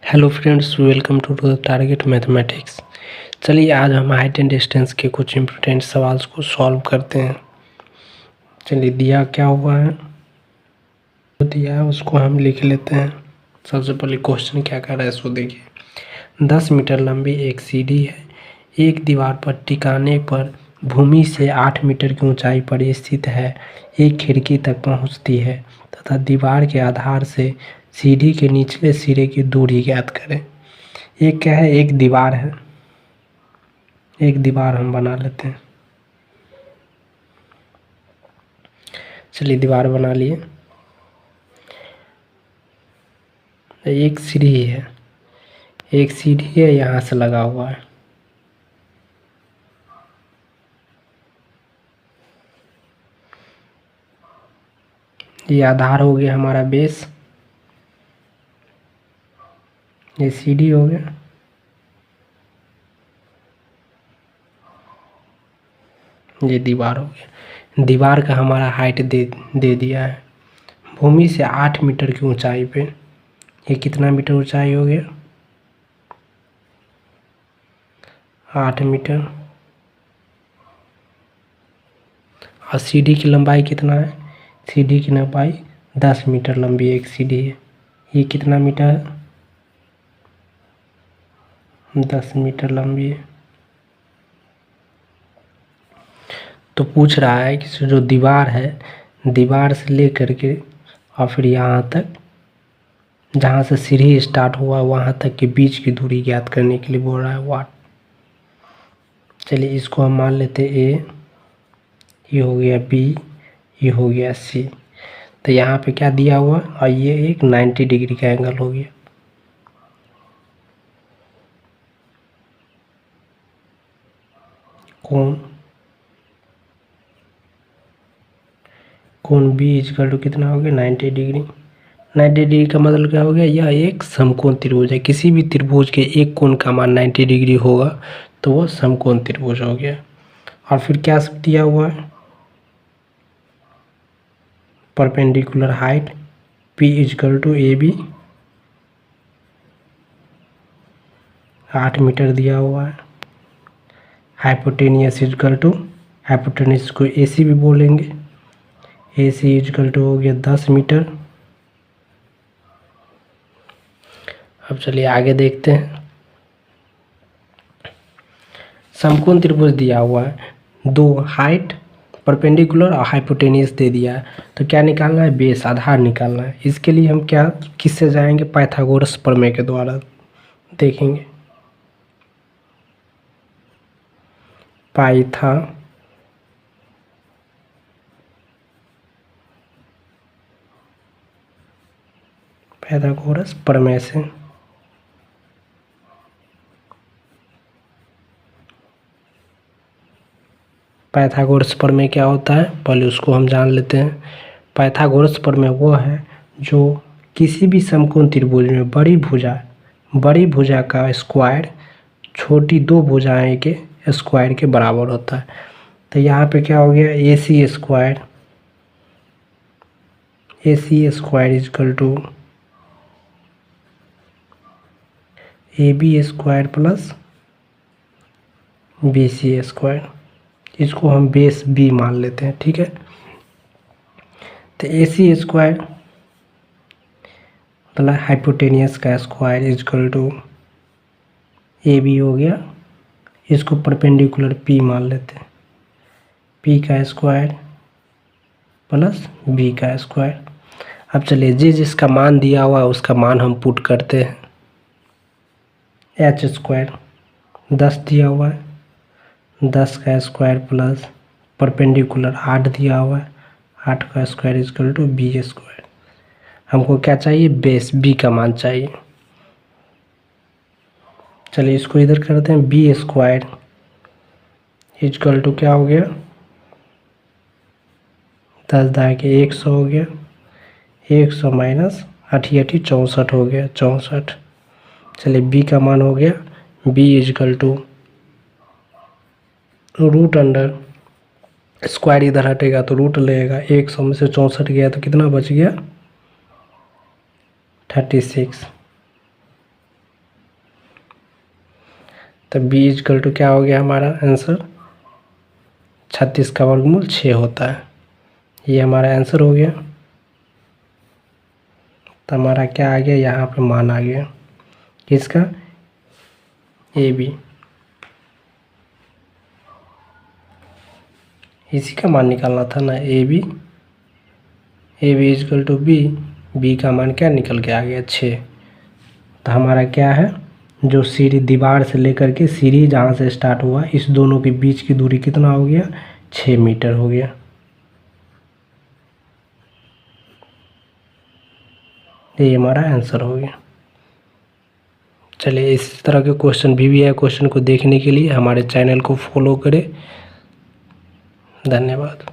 Hello friends, welcome to the target mathematics. चलिए आज हम हाइट एंड डिस्टेंस के कुछ इम्पोर्टेंट सवाल को सॉल्व करते हैं। चलिए दिया क्या हुआ है, जो दिया है उसको हम लिख लेते हैं। सबसे पहले क्वेश्चन क्या कर रहा है सो देखिए। 10 मीटर लंबी एक सीढ़ी है, एक दीवार पर टिकाने पर भूमि से 8 मीटर की ऊंचाई पर स्थित है, एक खिड़की तक पहुंचती है तथा दीवार के आधार से सीढ़ी के निचले सिरे की दूरी ज्ञात करें। एक क्या है, एक दीवार है, एक दीवार हम बना लेते हैं। चलिए दीवार बना लिए। एक सीढ़ी है, एक सीढ़ी है यहाँ से लगा हुआ है। ये आधार हो गया हमारा बेस, ये सीढ़ी हो गया, ये दीवार हो गया। दीवार का हमारा हाइट दे दिया है भूमि से 8 मीटर की ऊंचाई पे। ये कितना मीटर ऊंचाई हो गया, 8 मीटर। और सीढ़ी की लंबाई कितना है, सीढ़ी की लंबाई 10 मीटर लंबी एक सीढ़ी है। ये कितना मीटर है, 10 मीटर लंबी है। तो पूछ रहा है कि जो दीवार है, दीवार से लेकर के और फिर यहाँ तक, जहाँ से सीढ़ी स्टार्ट हुआ वहाँ तक के बीच की दूरी ज्ञात करने के लिए बोल रहा है वाट। चलिए इसको हम मान लेते हैं ए, ये हो गया बी, ये हो गया सी। तो यहाँ पे क्या दिया हुआ, और ये एक 90 डिग्री का एंगल हो गया। कोण बी इजकल टू कितना हो गया, 90 डिग्री। 90 डिग्री का मतलब क्या हो गया, यह एक समकोण त्रिभुज है। किसी भी त्रिभुज के एक कोण का मान 90 डिग्री होगा तो वह समकोण त्रिभुज हो गया। और फिर क्या दिया हुआ है, perpendicular height P equal to A B, 8 metre दिया हुआ है। हाइपोटेनियस इजकल टू, हाइपोटेनियस को ए सी भी बोलेंगे, ए सी इजकल टू हो गया 10 मीटर। अब चलिए आगे देखते हैं। समकोण त्रिभुज दिया हुआ है, दो हाइट, परपेंडिकुलर और हाइपोटेनियस दे दिया है। तो क्या निकालना है, बेस, आधार निकालना है। इसके लिए हम क्या, किससे जाएंगे, पाइथागोरस प्रमेय के द्वारा देखेंगे। पाइथागोरस प्रमेय से पाइथागोरस प्रमेय क्या होता है, पहले उसको हम जान लेते हैं। पाइथागोरस प्रमेय वो है जो किसी भी समकोण त्रिभुज में बड़ी भुजा का स्क्वायर छोटी दो भुजाएं के स्क्वायर के बराबर होता है। तो यहाँ पे क्या हो गया, A C square is equal to A B square plus B C square. इसको हम बेस बी मान लेते हैं, ठीक है। तो ए सी स्क्वायर मतलब हाइपोटेनियस का square is equal to A B हो गया। इसको परपेंडिकुलर पी मान लेते हैं, पी का स्क्वायर प्लस बी का स्क्वायर। अब चलिए जिसका मान दिया हुआ है उसका मान हम पुट करते हैं। एच स्क्वायर 10 दिया हुआ है, 10 का स्क्वायर प्लस परपेंडिकुलर 8 दिया हुआ है, 8 का square is equal to B square. हमको क्या चाहिए, बेस बी का मान चाहिए। चलिए इसको इधर करते हैं, बी स्क्वायर इजकल टू क्या हो गया, 10 दाए के 100 हो गया, 100 माइनस 8 64 हो गया, 64। चलिए बी का मान हो गया, B equal to root under square इधर हटेगा तो रूट लगेगा, 100 में से 64 गया तो कितना बच गया, 36। तो b इजकल टू क्या हो गया हमारा आंसर, 36 का वर्गमूल 6 होता है। ये हमारा आंसर हो गया। तो हमारा क्या आ गया, यहाँ पे मान आ गया किसका, ए बी, इसी का मान निकालना था ना, A B equal to B का मान क्या निकल के आ गया 6। तो हमारा क्या है, जो सीढ़ी दीवार से लेकर के सीढ़ी जहाँ से स्टार्ट हुआ इस दोनों के बीच की दूरी कितना हो गया, 6 मीटर हो गया। ये हमारा आंसर हो गया। चलिए इस तरह के क्वेश्चन भी है। क्वेश्चन को देखने के लिए हमारे चैनल को फॉलो करें। धन्यवाद।